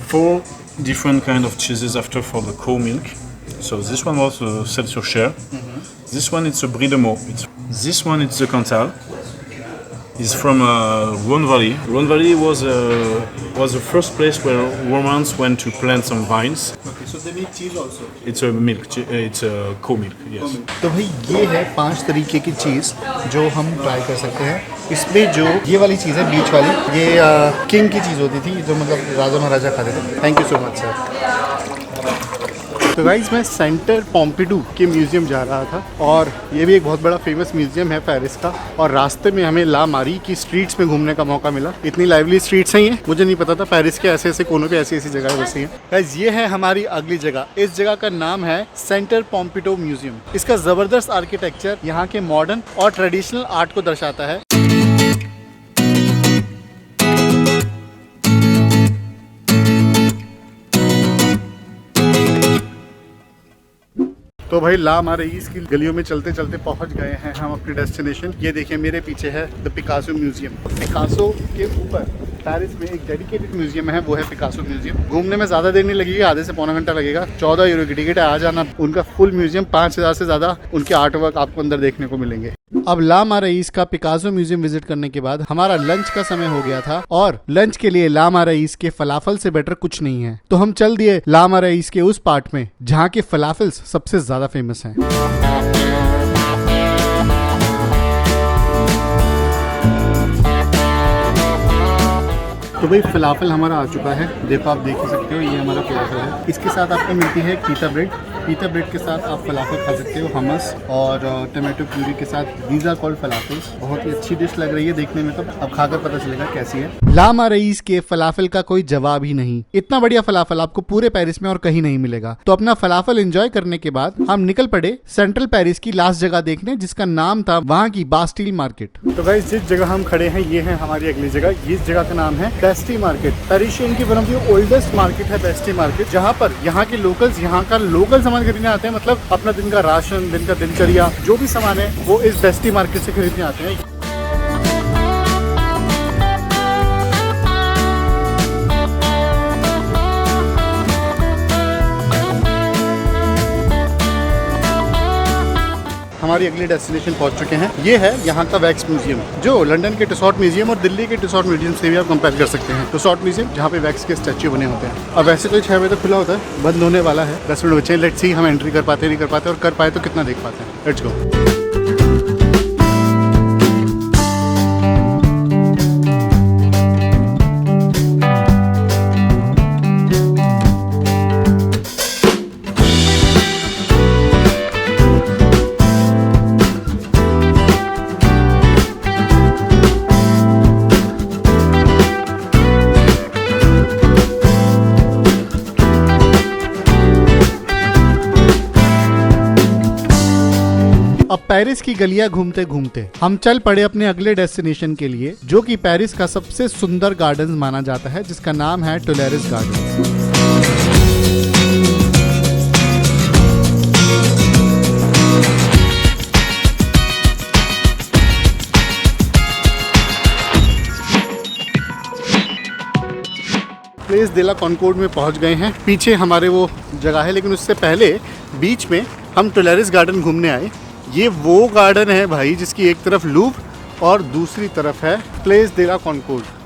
Speaker 5: 4 different kind of cheeses after for the cow milk. So this one was Seltzer. This one it's a Brie de Meaux. This one it's the Cantal. It's from Rhone Valley. Rhone Valley was the first place where Romans went to plant some vines.
Speaker 1: Okay, so they make cheese also.
Speaker 5: It's a milk. It's a cow milk. Yes.
Speaker 1: तो भाई ये है 5 तरीके की चीज़ जो हम try कर सकते हैं। इसमें जो ये वाली चीज़ है बीच वाली, ये किंग की चीज़ होती थी जो मतलब राजा महाराजा खाते थे। Thank you so much sir. तो गाइस, मैं सेंटर पोम्पिडू के म्यूज़ियम जा रहा था और ये भी एक बहुत बड़ा फेमस म्यूज़ियम है पेरिस का। और रास्ते में हमें ला मारी की स्ट्रीट्स में घूमने का मौका मिला। इतनी लाइवली स्ट्रीट्स हैं ये, मुझे नहीं पता था पेरिस के ऐसे ऐसे कोनों पे ऐसी ऐसी जगह बसी हैं। गाइस, ये है हमारी अगली जगह। इस जगह का नाम है सेंटर पोम्पिडू म्यूज़ियम। इसका ज़बरदस्त आर्किटेक्चर यहाँ के मॉडर्न और ट्रेडिशनल आर्ट को दर्शाता है। तो भाई ला मारीज की गलियों में चलते चलते पहुंच गए हैं हम अपने डेस्टिनेशन। ये देखिए मेरे पीछे है द पिकासो म्यूजियम। पिकासो के ऊपर पेरिस में एक डेडिकेटेड म्यूजियम है, वो है पिकासो म्यूजियम। घूमने में ज़्यादा देर नहीं लगेगी, आधे से पौना घंटा लगेगा। 14 यूरो की टिकट है आ जाना। उनका फुल म्यूजियम 5000 से ज़्यादा उनके आर्ट वर्क आपको अंदर देखने को मिलेंगे।
Speaker 3: अब ला मारीज का पिकासो म्यूजियम विजिट करने के बाद हमारा लंच का समय हो गया था और लंच के लिए ला मारीज के फलाफल से बेटर कुछ नहीं है। तो हम चल दिए ला मारीज के उस पार्ट में जहाँ के फलाफल्स सबसे ज्यादा फेमस हैं।
Speaker 1: तो भाई फलाफल हमारा आ चुका है। देखो, आप देख ही सकते हो, ये हमारा फलाफल है। इसके साथ आपको मिलती है पीटा ब्रेड। पीटा ब्रेड के साथ आप फलाफल खा सकते हो, हमस और टमाटो प्यूरी के साथ। These are called falafels. बहुत ही अच्छी डिश लग रही है देखने में, तो अब खाकर पता चलेगा कैसी है।
Speaker 3: ला मारीज के फलाफल का कोई जवाब ही नहीं। इतना बढ़िया फलाफल आपको पूरे पेरिस में और कहीं नहीं मिलेगा। तो अपना फलाफल एंजॉय करने के बाद हम निकल पड़े सेंट्रल पेरिस की लास्ट जगह देखने, जिसका नाम था वहाँ की बास्टील मार्केट।
Speaker 1: तो गाइस, जिस जगह हम खड़े हैं ये है हमारी अगली जगह। इस जगह का नाम है बेस्टी मार्केट। पेरिशियन की one of the oldest market है बेस्टी मार्केट, जहाँ पर यहाँ के लोकल्स यहाँ का लोकल सामान खरीदने आते हैं। मतलब अपना दिन का राशन, दिन का दिनचर्या, जो भी सामान है वो इस बेस्टी मार्केट से खरीदने आते हैं। हमारी अगली डेस्टिनेशन पहुंच चुके हैं। ये है यहाँ का वैक्स म्यूजियम, जो लंदन के टुसॉट म्यूजियम और दिल्ली के टुसॉट म्यूजियम से भी आप कंपेयर कर सकते हैं। टुसॉट म्यूजियम जहाँ पे वैक्स के स्टैच्यू बने होते हैं। अब वैसे तो 6 बजे तक खुला होता है, बंद होने वाला है। 10 मिनट बचे हैं। लेट्स सी हम एंट्री कर पाते नहीं कर पाते, और कर पाए तो कितना देख पाते हैं। Let's go.
Speaker 3: अब पेरिस की गलियां घूमते घूमते हम चल पड़े अपने अगले डेस्टिनेशन के लिए, जो कि पेरिस का सबसे सुंदर गार्डन माना जाता है, जिसका नाम है Tuileries garden.
Speaker 1: Place de la Concorde में पहुंच गए हैं। पीछे हमारे वो जगह है, लेकिन उससे पहले बीच में हम टुलेरिस गार्डन घूमने आए। ये वो गार्डन है भाई जिसकी एक तरफ लूव्र और दूसरी तरफ है प्लेस दे ला कॉनकोर्ड।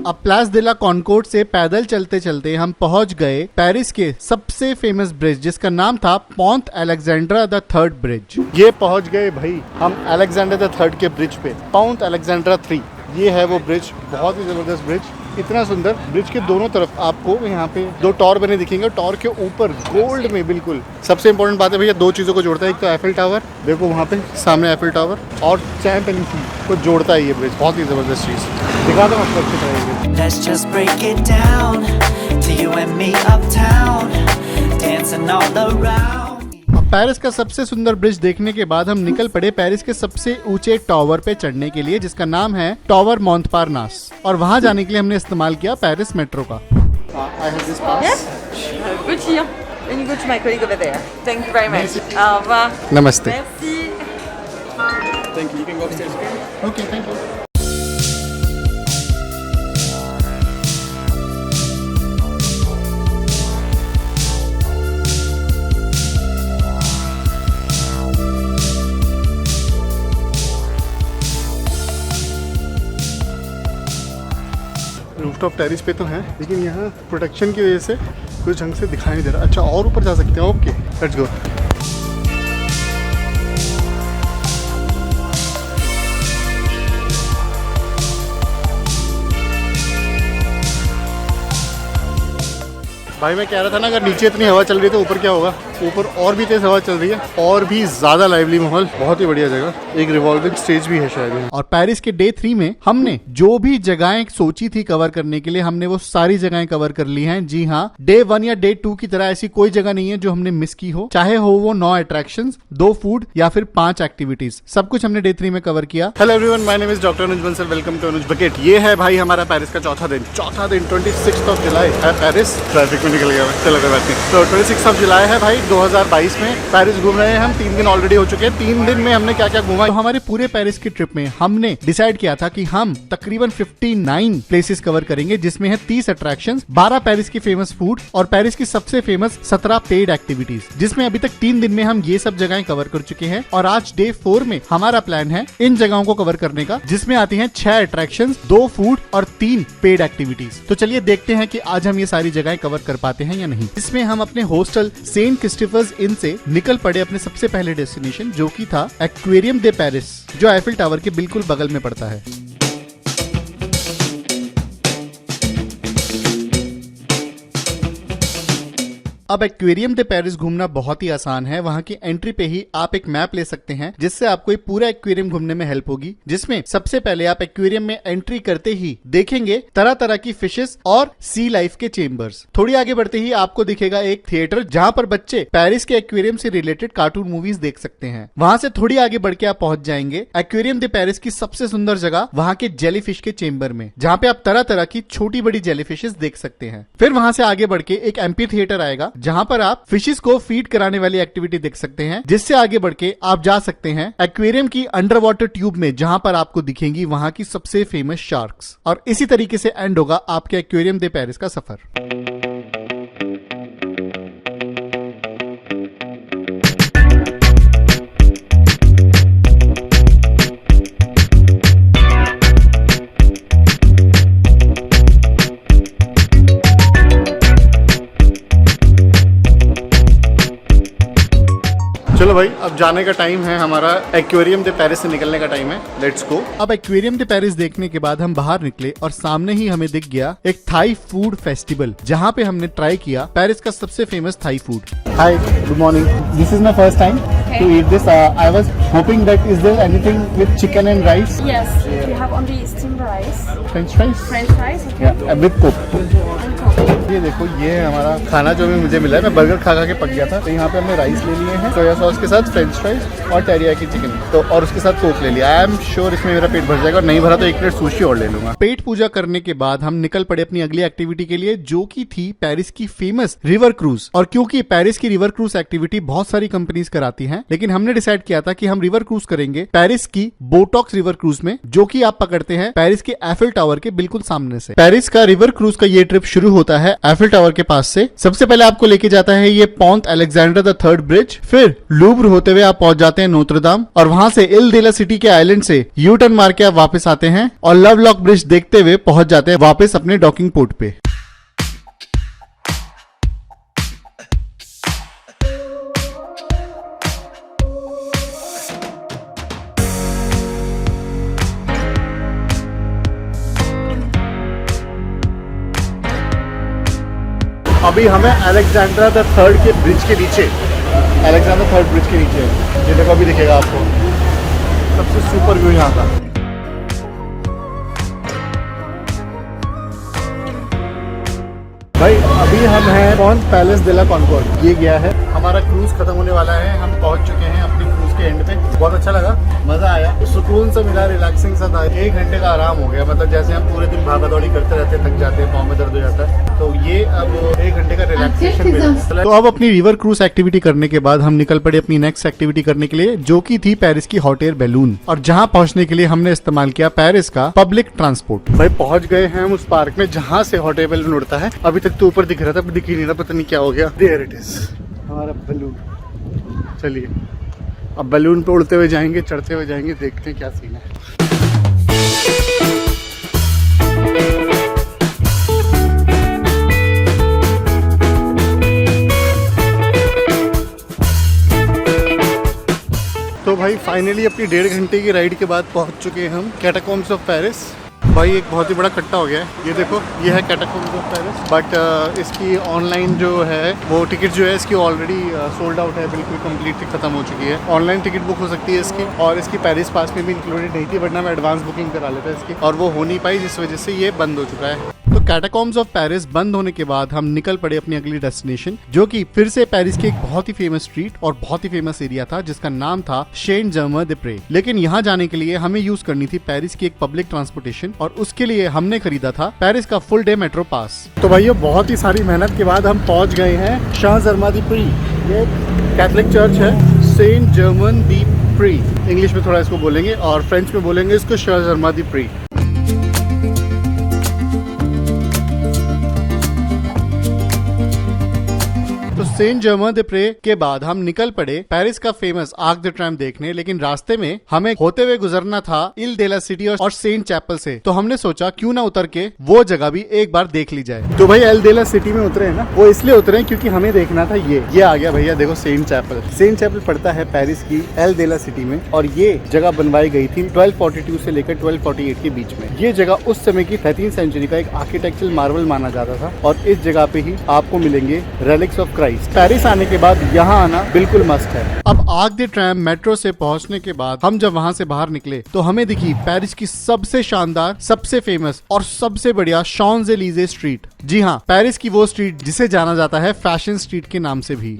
Speaker 3: अब प्लेस दे ला कॉनकोर्ड से पैदल चलते चलते हम पहुंच गए पेरिस के सबसे फेमस ब्रिज, जिसका नाम था पोंत अलेक्जेंड्रा द थर्ड ब्रिज।
Speaker 1: ये पहुंच गए भाई हम अलेक्जेंडर द थर्ड के ब्रिज पे, पोंत अलेक्जेंड्रा 3। ये है वो ब्रिज, बहुत ही जबरदस्त ब्रिज। इतना सुंदर। ब्रिज के दोनों तरफ आपको यहाँ पे 2 टॉवर बने दिखेंगे, टॉवर के ऊपर गोल्ड में बिल्कुल। सबसे इंपॉर्टेंट बात है भैया, 2 चीज़ों को जोड़ता है, एक तो एफिल टावर, देखो वहाँ पे सामने एफिल टावर, और चैंपियन को जोड़ता है ये ब्रिज। बहुत ही ज़बरदस्त चीज़, दिखा दो आपको अच्छी तरह।
Speaker 6: Let's just break it down to you and me uptown, dancing all around.
Speaker 3: अब पेरिस का सबसे सुंदर ब्रिज देखने के बाद हम निकल पड़े पेरिस के सबसे ऊंचे टावर पे चढ़ने के लिए, जिसका नाम है टावर मोंटपारनास। और वहां जाने के लिए हमने इस्तेमाल किया पेरिस मेट्रो का।
Speaker 7: Yes? Good to you. Then you go to my colleague over there. Thank you very much. Au revoir.
Speaker 1: नमस्ते।
Speaker 7: Merci.
Speaker 1: Okay, thank you. Rooftop terrace पे तो है, लेकिन यहाँ प्रोटेक्शन की वजह से कुछ ढंग से दिखाई नहीं दे रहा। अच्छा, और ऊपर जा सकते हैं। Okay, let's go. भाई मैं कह रहा था ना, अगर नीचे इतनी हवा चल रही है तो ऊपर क्या होगा। ऊपर और भी तेज हवा चल रही है, और भी ज्यादा लाइवली माहौल। बहुत ही बढ़िया जगह, एक रिवॉल्विंग स्टेज भी है शायद यहाँ।
Speaker 3: और पेरिस के डे 3 में हमने जो भी जगहें सोची थी कवर करने के लिए, हमने वो सारी जगहें कवर कर ली हैं। जी हाँ, डे 1 या डे 2 की तरह ऐसी कोई जगह नहीं है जो हमने मिस की हो, चाहे हो वो 9 अट्रैक्शंस, 2 फूड या फिर 5 एक्टिविटीज। सब कुछ हमने डे 3 में कवर किया।
Speaker 1: Hello everyone, my name is doctor Anuj Bansal. Welcome to Anuj Bucket. ये है भाई हमारा पेरिस का चौथा दिन। 26 जुलाई है पेरिस। ट्रैफिक में निकल गया मैं, चलो कोई बात नहीं। तो 26 जुलाई है भाई 2022 में पेरिस घूम रहे हैं हम। 3 दिन ऑलरेडी हो चुके हैं। 3 दिन में हमने क्या क्या घूमा।
Speaker 3: तो हमारे पूरे पेरिस की ट्रिप में हमने डिसाइड किया था कि हम तकरीबन 59 प्लेसेस कवर करेंगे, जिसमें है 30 अट्रैक्शंस, 12 पेरिस की फेमस फूड और पेरिस की सबसे फेमस 17 पेड एक्टिविटीज, जिसमें अभी तक 3 दिन में हम ये सब जगहें कवर कर चुके हैं। और आज डे 4 में हमारा प्लान है इन जगहों को कवर करने का, जिसमें आती हैं 6 अट्रैक्शंस, 2 फूड और 3 पेड एक्टिविटीज। तो चलिए देखते हैं कि आज हम ये सारी जगहें कवर कर पाते हैं या नहीं। इसमें हम अपने हॉस्टल सेंट क्रिस्टोफर्स इन से निकल पड़े अपने सबसे पहले डेस्टिनेशन, जो कि था एक्वेरियम दे पेरिस, जो एफिल टावर के बिल्कुल बगल में पड़ता है। अब एक्वेरियम दे पेरिस घूमना बहुत ही आसान है। वहां की एंट्री पे ही आप एक मैप ले सकते हैं, जिससे आपको ये पूरा एक्वेरियम घूमने में हेल्प होगी। जिसमें सबसे पहले आप एक्वेरियम में एंट्री करते ही देखेंगे तरह तरह की फिशेस और सी लाइफ के चेम्बर्स। थोड़ी आगे बढ़ते ही आपको दिखेगा एक थिएटर, जहां पर बच्चे पेरिस के एक्वेरियम से रिलेटेड कार्टून मूवीज देख सकते हैं। वहां से थोड़ी आगे बढ़ के आप पहुंच जाएंगे एक्वेरियम दे पेरिस की सबसे सुंदर जगह, वहां के जेलीफिश के चेम्बर में, जहां पे आप तरह तरह की छोटी बड़ी जेलीफिशेस देख सकते हैं। फिर वहां से आगे बढ़ के एक एम्पी थिएटर आएगा, जहां पर आप फिशेस को फीड कराने वाली एक्टिविटी देख सकते हैं। जिससे आगे बढ़ के आप जा सकते हैं एक्वेरियम की अंडर वाटर ट्यूब में, जहां पर आपको दिखेंगी वहां की सबसे फेमस शार्क्स। और इसी तरीके से एंड होगा आपके एक्वेरियम दे पेरिस का सफर।
Speaker 1: चलो भाई, अब जाने का टाइम है हमारा। एक्वेरियम दे पेरिस से निकलने का टाइम है। Let's go.
Speaker 3: अब एक्वेरियम दे पेरिस देखने के बाद हम बाहर निकले और सामने ही हमें दिख गया एक थाई फूड फेस्टिवल, जहां पे हमने ट्राई किया पेरिस का सबसे famous Thai food.
Speaker 1: Hi, good morning. This is my first time to eat this. I was hoping that is there anything with chicken and rice?
Speaker 8: Yes, we have only steamed rice,
Speaker 1: French fries?
Speaker 8: French fries, okay,
Speaker 1: Yeah, with coke.
Speaker 8: and coffee.
Speaker 1: ये देखो, ये है हमारा खाना जो भी मुझे मिला है। मैं बर्गर खा खा के पक गया था। तो यहाँ पे हमने राइस ले लिए हैं सोया सॉस के साथ, फ्रेंच फ्राइज और टेरियाकी चिकन, तो और उसके साथ कोक ले लिया। आई एम श्योर इसमें मेरा पेट भर जाएगा, और नहीं भरा तो 1 प्लेट सुशी और ले लूंगा।
Speaker 3: पेट पूजा करने के बाद हम निकल पड़े अपनी अगली एक्टिविटी के लिए, जो की थी पेरिस की फेमस रिवर क्रूज। और क्योंकि पेरिस की रिवर क्रूज एक्टिविटी बहुत सारी कंपनीज कराती हैं, लेकिन हमने डिसाइड किया था कि हम रिवर क्रूज करेंगे पेरिस की बोटॉक्स रिवर क्रूज में, जो कि आप पकड़ते हैं पेरिस के एफिल टावर के बिल्कुल सामने से। पेरिस का रिवर क्रूज का ये ट्रिप शुरू होता है एफिल टावर के पास से। सबसे पहले आपको लेके जाता है ये Pont Alexander the third bridge, फिर लूव्र होते हुए आप पहुंच जाते हैं नोत्रदाम, और वहां से इल दे ला सिटी के आइलैंड से यू टर्न मार के आप वापस आते हैं और लव लॉक ब्रिज देखते हुए पहुंच जाते हैं वापस अपने डॉकिंग पोर्ट पे।
Speaker 1: अभी हमें अलेक्जेंड्रा द थर्ड के ब्रिज के नीचे, अलेक्जेंड्रा थर्ड ब्रिज के नीचे, ये देखो अभी दिखेगा आपको सबसे सुपर व्यू यहाँ का। भाई अभी हम हैं पॉन्स पैलेस दे ला कॉनकॉर्ड, ये गया है, हमारा क्रूज खत्म होने वाला है, हम पहुंच चुके हैं अपनी क्रूज के एंड पे। बहुत अच्छा लगा, मजा आया, सुकून सा मिला, रिलैक्सिंग सा था, 1 घंटे का आराम हो गया। मतलब जैसे हम पूरे दिन भागा दौड़ी करते रहते थक जाते हैं, पाँव में दर्द हो जाता है, तो ये अब 1 घंटे का रिलैक्सेशन मिला।
Speaker 3: तो अब अपनी रिवर क्रूज एक्टिविटी करने के बाद हम निकल पड़े अपनी नेक्स्ट एक्टिविटी करने के लिए, जो की थी पेरिस की हॉट एयर बैलून, और जहाँ पहुँचने के लिए हमने इस्तेमाल किया पेरिस का पब्लिक ट्रांसपोर्ट।
Speaker 1: भाई पहुंच गए हैं हम उस पार्क में जहाँ से हॉट एयर बैलून उड़ता है। अभी तक तो ऊपर दिख रहा था, अब दिख ही नहीं रहा, पता नहीं क्या हो गया। देयर इट इज, हमारा बैलून। चलिए अब बैलून पे उड़ते हुए जाएंगे, चढ़ते हुए जाएंगे, देखते हैं क्या सीन है। तो भाई फाइनली अपनी 1.5 घंटे की राइड के बाद पहुंच चुके हैं हम कैटाकॉम्ब्स ऑफ पेरिस। भाई एक बहुत ही बड़ा कट्टा हो गया है, ये देखो, ये है कैटाकॉम्ब्स ऑफ पेरिस। बट इसकी ऑनलाइन जो है वो टिकट जो है इसकी ऑलरेडी सोल्ड आउट है, बिल्कुल कम्प्लीटली खत्म हो चुकी है। ऑनलाइन टिकट बुक हो सकती है इसकी, और इसकी पेरिस पास में भी इंक्लूडेड नहीं थी, वरना मैं एडवांस बुकिंग करा लेता इसकी, और वो हो नहीं पाई, जिस वजह से ये बंद हो चुका है।
Speaker 3: तो कैटाकॉम्ब्स ऑफ पेरिस बंद होने के बाद हम निकल पड़े अपनी अगली डेस्टिनेशन, जो कि फिर से पेरिस की एक बहुत ही फेमस स्ट्रीट और बहुत ही फेमस एरिया था, जिसका नाम था सेंट जर्मेन दे प्रे। लेकिन यहाँ जाने के लिए हमें यूज करनी थी पेरिस की एक पब्लिक ट्रांसपोर्टेशन, और उसके लिए हमने खरीदा था पेरिस का फुल डे मेट्रो पास।
Speaker 1: तो भाइयों बहुत ही सारी मेहनत के बाद हम पहुंच गए हैं सेंट जर्मेन दे प्रे। ये कैथोलिक चर्च है, सेंट जर्मेन दे प्रे, इंग्लिश में थोड़ा इसको बोलेंगे, और फ्रेंच में बोलेंगे इसको सेंट जर्मेन दे प्रे।
Speaker 3: तो सेंट जर्मेन दे प्रे के बाद हम निकल पड़े पेरिस का फेमस आर्क द ट्रायम्फ देखने, लेकिन रास्ते में हमें होते हुए गुजरना था इल दे ला सिटी और सेंट चैपल से, तो हमने सोचा क्यों ना उतर के वो जगह भी एक बार देख ली जाए।
Speaker 1: तो भाई एल दे ला सिटी में उतरे हैं ना, वो इसलिए उतरे हैं क्योंकि हमें देखना था ये आ गया भैया, देखो सेंट चैपल। सेंट चैपल पड़ता है पेरिस की एल दे ला सिटी में, और ये जगह बनवाई गई थी 1242 से लेकर 1248 के बीच में। ये जगह उस समय की 13वीं सेंचुरी का एक आर्किटेक्चरल मार्वल माना जाता था, और इस जगह पे ही आपको मिलेंगे रेलिक्स ऑफ क्राइस्ट। पेरिस आने के बाद यहाँ आना बिल्कुल मस्ट है।
Speaker 3: अब आर्क द ट्रायम्फ मेट्रो से पहुंचने के बाद हम जब वहां से बाहर निकले तो हमें दिखी पेरिस की सबसे शानदार, सबसे फेमस और सबसे बढ़िया शॉन्ज़-एलीज़े स्ट्रीट। जी हाँ, पेरिस की वो स्ट्रीट जिसे जाना जाता है फैशन स्ट्रीट के नाम से भी।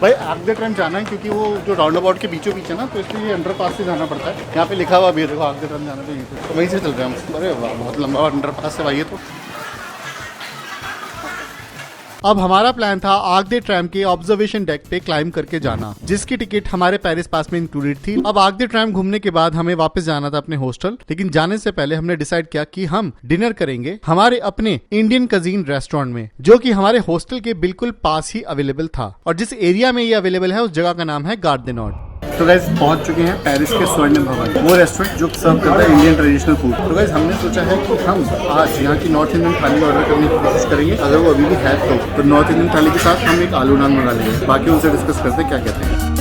Speaker 1: भाई आर्क द ट्रायम्फ जाना है क्योंकि वो जो राउंड अबाउट के बीचों बीच है ना, तो इसलिए अंडर पास से जाना पड़ता है। यहाँ पे लिखा हुआ भी है, देखो आर्क द ट्रायम्फ जाना चाहिए, तो वहीं से चल रहे हैं हम। अरे वाह, बहुत लंबा अंडर पास है भाई ये तो।
Speaker 3: अब हमारा प्लान था आर्क द ट्रायम्फ के ऑब्जर्वेशन डेक पे क्लाइम करके जाना, जिसकी टिकट हमारे पेरिस पास में इंक्लूडेड थी। अब आर्क द ट्रायम्फ घूमने के बाद हमें वापस जाना था अपने हॉस्टल, लेकिन जाने से पहले हमने डिसाइड किया कि हम डिनर करेंगे हमारे अपने इंडियन कजीन रेस्टोरेंट में, जो कि हमारे हॉस्टल के बिल्कुल पास ही अवेलेबल था, और जिस एरिया में ये अवेलेबल है उस जगह का नाम है गार्ड दे नॉर्ड।
Speaker 1: तो गाइस पहुंच चुके हैं पेरिस के स्वर्ण भवन, वो रेस्टोरेंट जो सर्व करता है इंडियन ट्रेडिशनल फूड। तो गाइस हमने सोचा है कि हम आज यहाँ की नॉर्थ इंडियन थाली ऑर्डर करने की कोशिश करेंगे, अगर वो अभी भी है तो नॉर्थ इंडियन थाली के साथ हम एक आलू नान मंगा लेंगे। बाकी उनसे डिस्कस करते हैं क्या कहते हैं।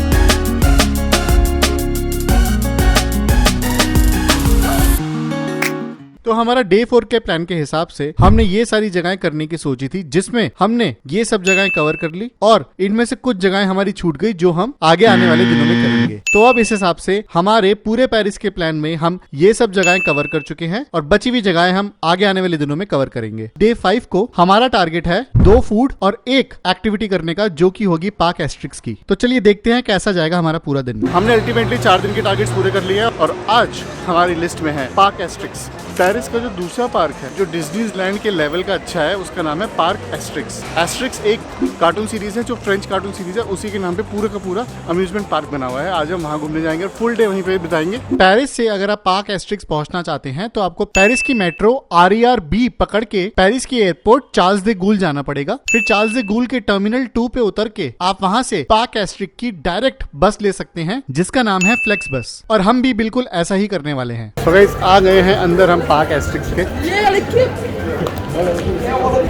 Speaker 3: तो हमारा डे 4 के प्लान के हिसाब से हमने ये सारी जगहें करने की सोची थी, जिसमें हमने ये सब जगहें कवर कर ली, और इनमें से कुछ जगहें हमारी छूट गई जो हम आगे आने वाले दिनों में करेंगे। तो अब इस हिसाब से हमारे पूरे पेरिस के प्लान में हम ये सब जगहें कवर कर चुके हैं, और बची हुई जगहें हम आगे आने वाले दिनों में कवर करेंगे। डे 5 को हमारा टारगेट है 2 फूड और 1 एक्टिविटी करने का, जो की होगी पार्क एस्ट्रिक्स की। तो चलिए देखते हैं कैसा जाएगा हमारा पूरा दिन।
Speaker 1: हमने अल्टीमेटली 4 दिन के टारगेट्स पूरे कर लिए, और आज हमारी लिस्ट में है पार्क एस्ट्रिक्स। पेरिस का जो दूसरा पार्क है जो डिज्नीलैंड के लेवल का अच्छा है, उसका नाम है पार्क एस्ट्रिक्स। एस्ट्रिक्स एक कार्टून सीरीज है जो फ्रेंच कार्टून सीरीज है, उसी के नाम पे पूरा का पूरा अम्यूजमेंट पार्क बना हुआ है। आज हम वहाँ घूमने जाएंगे और फुल डे वहीं पे बिताएंगे।
Speaker 3: पेरिस से अगर आप पार्क एस्ट्रिक्स पहुंचना चाहते हैं तो आपको पेरिस की मेट्रो RER-B पकड़ के पेरिस की एयरपोर्ट चार्ल्स दे गूल जाना पड़ेगा। फिर चार्ल्स दे गूल के टर्मिनल 2 पे उतर के आप वहां से पार्क एस्ट्रिक्स की डायरेक्ट बस ले सकते हैं, जिसका नाम है फ्लेक्स बस, और हम भी बिल्कुल ऐसा ही करने वाले हैं।
Speaker 1: तो गाइस आ गए हैं अंदर हम पार्क एस्ट्रिक्स के।
Speaker 7: Yeah, elle est cute.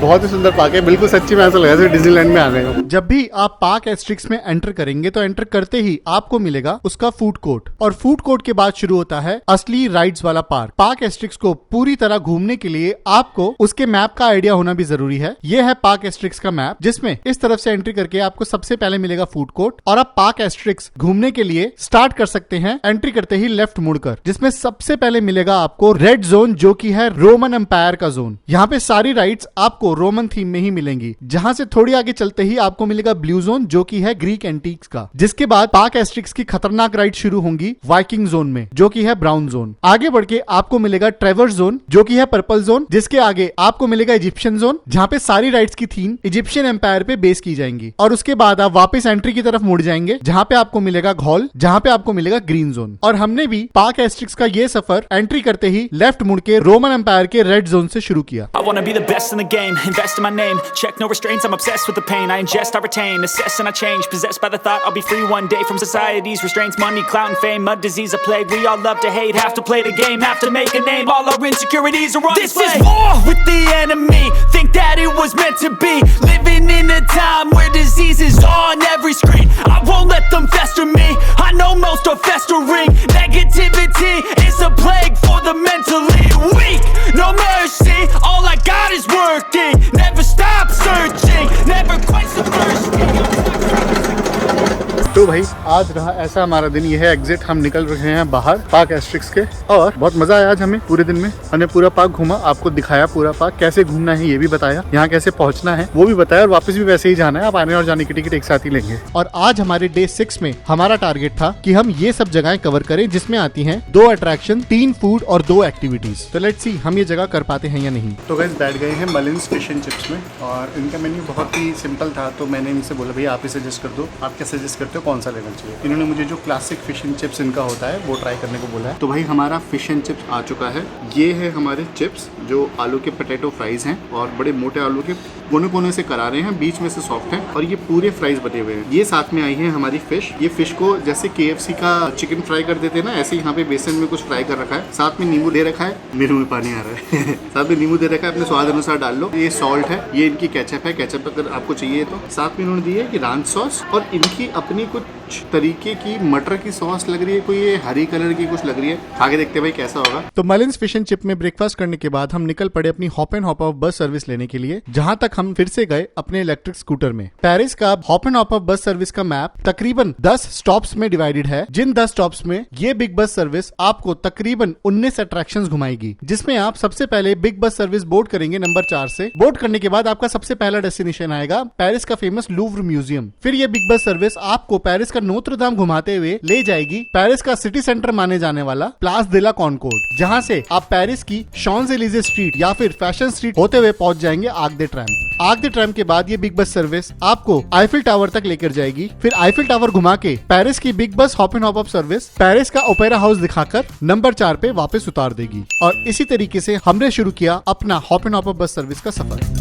Speaker 1: बहुत ही सुंदर पार्क है, बिल्कुल सच्ची में ऐसा लगा जैसे डिज्नीलैंड में आ गए हो।
Speaker 3: जब भी आप पार्क एस्ट्रिक्स में एंटर करेंगे तो एंटर करते ही आपको मिलेगा उसका फूड कोर्ट, और फूड कोर्ट के बाद शुरू होता है असली राइड्स वाला पार्क। पार्क एस्ट्रिक्स को पूरी तरह घूमने के लिए आपको उसके मैप का आइडिया होना भी जरूरी है। यह है पार्क एस्ट्रिक्स का मैप, जिसमें इस तरफ से एंट्री करके आपको सबसे पहले मिलेगा फूड कोर्ट, और आप पार्क एस्ट्रिक्स घूमने के लिए स्टार्ट कर सकते हैं एंट्री करते ही लेफ्ट मुड़कर, जिसमें सबसे पहले मिलेगा आपको रेड जोन, जो की है रोमन एम्पायर का जोन। यहाँ पे सारी राइड्स आपको रोमन थीम में ही मिलेंगी। जहां से थोड़ी आगे चलते ही आपको मिलेगा ब्लू जोन, जो की है ग्रीक एंटीक्स का। जिसके बाद पार्क एस्ट्रिक्स की खतरनाक राइड शुरू होंगी वाइकिंग जोन में, जो की है ब्राउन जोन। आगे बढ़ के आपको मिलेगा ट्रेवर्स जोन, जो की है पर्पल जोन। जिसके आगे आपको मिलेगा इजिप्शियन जोन, जहां पे सारी राइड्स की थीम इजिप्शियन एम्पायर पे बेस की जाएंगी। और उसके बाद आप वापस एंट्री की तरफ मुड़ जाएंगे, जहां पे आपको मिलेगा घॉल, जहां पे आपको मिलेगा ग्रीन जोन। और हमने भी पार्क एस्ट्रिक्स का ये सफर एंट्री करते ही लेफ्ट मुड़ के रोमन एम्पायर के रेड जोन से शुरू किया।
Speaker 2: I wanna be the best in the game, invest in my name, check no restraints, I'm obsessed with the pain, I ingest, I retain, assess and I change, possessed by the thought I'll be free one day from society's restraints, money, clout and fame, a disease, a plague, we all love to hate, have to play the game, have to make a name, all our insecurities are on display. This is war with the enemy, think that it was meant to be, living in a time where disease is on every screen, I won't let them fester me, I know most are festering, negativity is a plague for the mentally weak, no mercy, all I got is working, never stop searching, never quench the thirsty.
Speaker 1: तो भाई आज रहा ऐसा हमारा दिन, ये है exit, हम निकल रहे हैं बाहर पार्क एस्ट्रिक्स के, और बहुत मजा आया आज हमें पूरे दिन में। हमने पूरा पार्क घूमा, आपको दिखाया पूरा पार्क, कैसे घूमना है ये भी बताया, यहाँ कैसे पहुंचना है वो भी बताया, और वापस भी वैसे ही जाना है। आप आने और जाने की टिकट एक साथ ही लेंगे।
Speaker 3: और आज हमारे डे 6 में हमारा टारगेट था कि हम ये सब जगहें कवर करें, जिसमें आती हैं 2 अट्रैक्शन, 3 फूड और 2 एक्टिविटीज। तो लेट्स सी हम ये जगह कर पाते हैं या नहीं।
Speaker 1: तो गाइस बैठ गए हैं मलिन्स फिश एंड चिप्स में, और इनका मेन्यू बहुत ही सिंपल था, तो मैंने इनसे बोला भैया आप ही सजेस्ट कर दो, आप क्या सजेस्ट करते हो, कौन सा लेना चाहिए। इन्होंने मुझे जो क्लासिक फिश एंड चिप्स इनका होता है वो ट्राई करने को बोला है। तो भाई हमारा फिश एंड चिप्स आ चुका है। ये है हमारे चिप्स, जो आलू के पोटैटो फ्राइज हैं, और बड़े मोटे आलू के कोने कोने से करारे हैं, बीच में से सॉफ्ट है, और ये पूरे फ्राइज बने हुए हैं। ये साथ में आई है हमारी फिश, ये फिश को जैसे KFC का चिकन फ्राई कर देते हैं ना, ऐसे यहाँ पे बेसन में कुछ फ्राई कर रखा है, साथ में नींबू दे रखा है, मेरे मुंह में पानी आ रहा है साथ में नींबू दे रखा है, अपने स्वाद अनुसार डाल लो। ये सॉल्ट है, ये इनकी केचप है, केचप अगर आपको चाहिए तो। साथ में इन्होंने दी है कि रांच सॉस, और इनकी अपनी कुछ तरीके की मटर की सॉस लग रही है, कोई ये हरी कलर की कुछ लग रही है, खा के देखते हैं भाई कैसा होगा।
Speaker 3: तो मलिन्स फिश एंड चिप में ब्रेकफास्ट करने के बाद हम निकल पड़े अपनी hop and hop off bus service लेने के लिए, जहां तक हम फिर से गए अपने इलेक्ट्रिक स्कूटर में। पेरिस का hop and hop off bus service का मैप तकरीबन 10 स्टॉप्स में डिवाइडेड है, जिन 10 स्टॉप्स में ये बिग बस सर्विस आपको तकरीबन 19 अट्रैक्शंस घुमाएगी, जिसमें आप सबसे पहले बिग बस सर्विस बोर्ड करेंगे नंबर 4 से। बोर्ड करने के बाद आपका सबसे पहला डेस्टिनेशन आएगा पेरिस का फेमस लूव्र म्यूजियम। फिर ये बिग बस सर्विस आपको पेरिस का नोत्र दाम घुमाते हुए ले जाएगी पेरिस का सिटी सेंटर माने जाने वाला प्लास दे ला कॉनकॉर्ड, जहां से आप पेरिस की शॉन्ज़-एलिज़े स्ट्रीट या फिर फैशन स्ट्रीट होते हुए पहुंच जाएंगे आर्क दे ट्रैम्प। आर्क दे ट्रैम्प के बाद ये बिग बस सर्विस आपको आईफिल टावर तक लेकर जाएगी। फिर आईफिल टावर घुमा के पेरिस की बिग बस hop and hop up service Paris का ओपेरा हाउस दिखाकर नंबर 4 पे वापस उतार देगी। और इसी तरीके से हमने शुरू किया अपना hop and hop up bus service का सफर।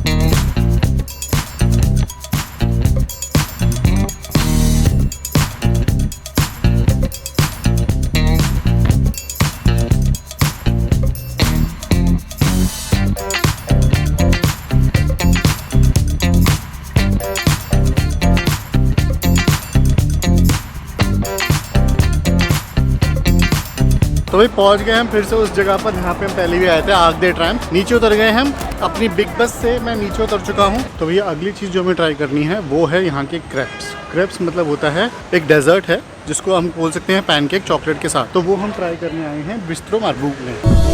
Speaker 1: तो भाई पहुंच गए हम फिर से उस जगह पर जहाँ पे हम पहले भी आए थे, आर्क दे ट्रैम्प। नीचे उतर गए हम अपनी बिग बस से, मैं नीचे उतर चुका हूँ। तो भैया अगली चीज़ जो हमें ट्राई करनी है वो है यहाँ के क्रेप्स। क्रेप्स मतलब होता है एक डेजर्ट है, जिसको हम बोल सकते हैं पैनकेक चॉकलेट के साथ। तो वो हम ट्राई करने आए हैं बिस्ट्रो मार्बूक में।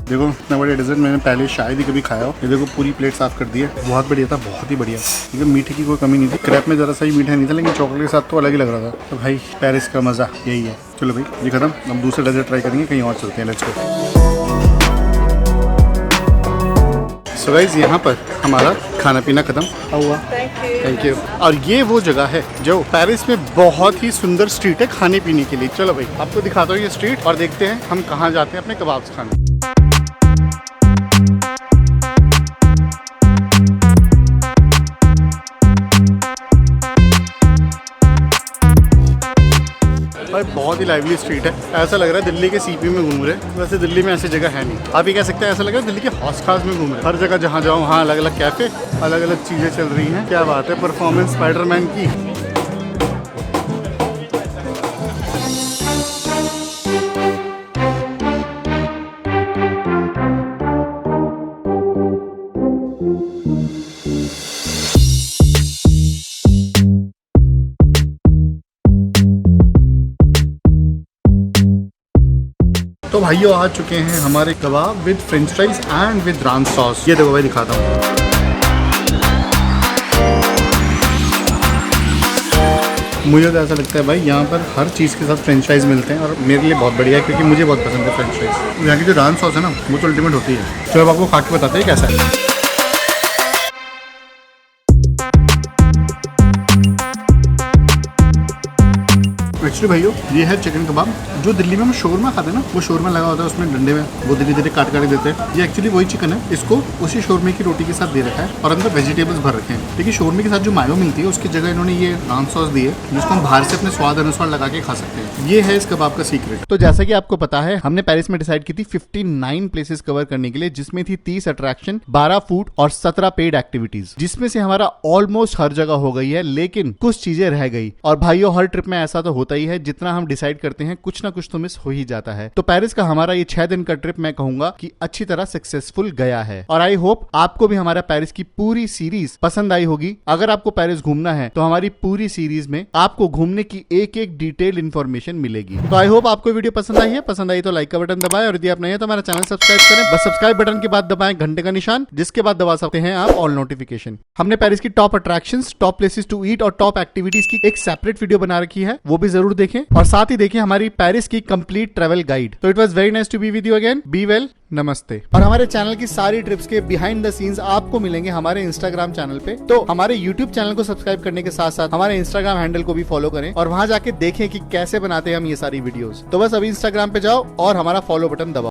Speaker 1: देखो इतना बढ़िया डेजर्ट मैंने पहले शायद ही कभी खाया हो। ये देखो पूरी प्लेट साफ कर दी है, बहुत बढ़िया था, बहुत ही बढ़िया। लेकिन मीठे की कोई कमी नहीं थी, क्रैप में ज़रा सा ही मीठा नहीं था, लेकिन चॉकलेट के साथ तो अलग ही लग रहा था। तो भाई पेरिस का मज़ा यही है। चलो भाई ये खत्म, हम दूसरा डेजर्ट ट्राई करेंगे, कहीं और चलते हैं। Let's go. सो गाइस यहाँ पर हमारा खाना पीना खत्म हुआ। Thank you. और ये वो जगह है जो पेरिस में बहुत ही सुंदर स्ट्रीट है खाने पीने के लिए। चलो भाई आपको दिखाता हूँ ये स्ट्रीट, और देखते हैं हम कहाँ जाते हैं अपने कबाब्स खाने। बहुत ही लाइवली स्ट्रीट है, ऐसा लग रहा है दिल्ली के सीपी में घूम रहे। वैसे दिल्ली में ऐसी जगह है नहीं, आप ये कह सकते हैं ऐसा लग रहा है दिल्ली के हौस खास में घूम रहे। हर जगह जहाँ जाओ वहाँ अलग अलग कैफे, अलग अलग चीज़ें चल रही हैं। क्या बात है परफॉर्मेंस स्पाइडरमैन की। तो भाइयों आ चुके हैं हमारे कबाब with French fries and with रान सॉस। ये देखो भाई दिखाता हूँ। मुझे तो ऐसा लगता है भाई यहाँ पर हर चीज़ के साथ फ्रेंच फ्राइज मिलते हैं और मेरे लिए बहुत बढ़िया है क्योंकि मुझे बहुत पसंद है फ्रेंच फ्राइज। यहाँ की जो रान सॉस है ना वो तो अल्टीमेट होती है। चलो अब आपको खा के बताते हैं कैसा है। एक्चुअली भाइयों ये है चिकन कबाब। जो दिल्ली में हम शोरमा खाते हैं ना, वो शोरमा लगा होता है उसमें डंडे में, वो धीरे धीरे काट काट देते हैं। ये एक्चुअली वही चिकन है, इसको उसी शोरमे की रोटी के साथ दे रखा है और अंदर वेजिटेबल्स भर रखे हैं। लेकिन शोरमे के साथ जो मायो मिलती है उसकी जगह इन्होंने ये रान सॉस दी है जिसको हम बाहर से अपने स्वाद अनुसार लगा के खा सकते हैं। ये है इस कबाब का सीक्रेट।
Speaker 3: तो जैसा कि आपको पता है हमने पेरिस में डिसाइड की थी 59 प्लेसेस कवर करने के लिए, जिसमें थी 30 अट्रैक्शन, 12 फूड और 17 पेड एक्टिविटीज, जिसमें से हमारा ऑलमोस्ट हर जगह हो गई है, लेकिन कुछ चीजें रह गई। और भाइयों हर ट्रिप में ऐसा तो होता ही है, जितना हम डिसाइड करते हैं कुछ ना कुछ तो मिस हो ही जाता है। तो पेरिस का हमारा ये 6 दिन का ट्रिप मैं कहूंगा कि अच्छी तरह सक्सेसफुल गया है और आई होप आपको भी हमारा पेरिस की पूरी सीरीज पसंद आई होगी। अगर आपको पेरिस घूमना है तो हमारी पूरी सीरीज में आपको घूमने की एक एक डिटेल इंफॉर्मेशन मिलेगी। तो आई होप आपको वीडियो पसंद आई है। पसंद आई तो लाइक का बटन दबाएं और यदि आप नहीं है तो हमारा चैनल सब्सक्राइब करें। बस सब्सक्राइब बटन के बाद दबाएं घंटे का निशान, जिसके बाद दबा सकते हैं आप ऑल नोटिफिकेशन। हमने पेरिस की top attractions, top places to eat और टॉप एक्टिविटीज की एक सेपरेट वीडियो बना रखी है, वो भी जरूर देखें। और साथ ही देखें हमारी पेरिस की कंप्लीट ट्रैवल गाइड। तो it was very nice to be with you again. Be well, नमस्ते। और हमारे चैनल की सारी ट्रिप्स के बिहाइंड द सीन्स आपको मिलेंगे हमारे इंस्टाग्राम चैनल पे। तो हमारे यूट्यूब चैनल को सब्सक्राइब करने के साथ साथ हमारे इंस्टाग्राम हैंडल को भी फॉलो करें और वहां जाके देखें कि कैसे बनाते हैं हम ये सारी वीडियोस। तो बस अभी इंस्टाग्राम पे जाओ और हमारा फॉलो बटन दबाओ।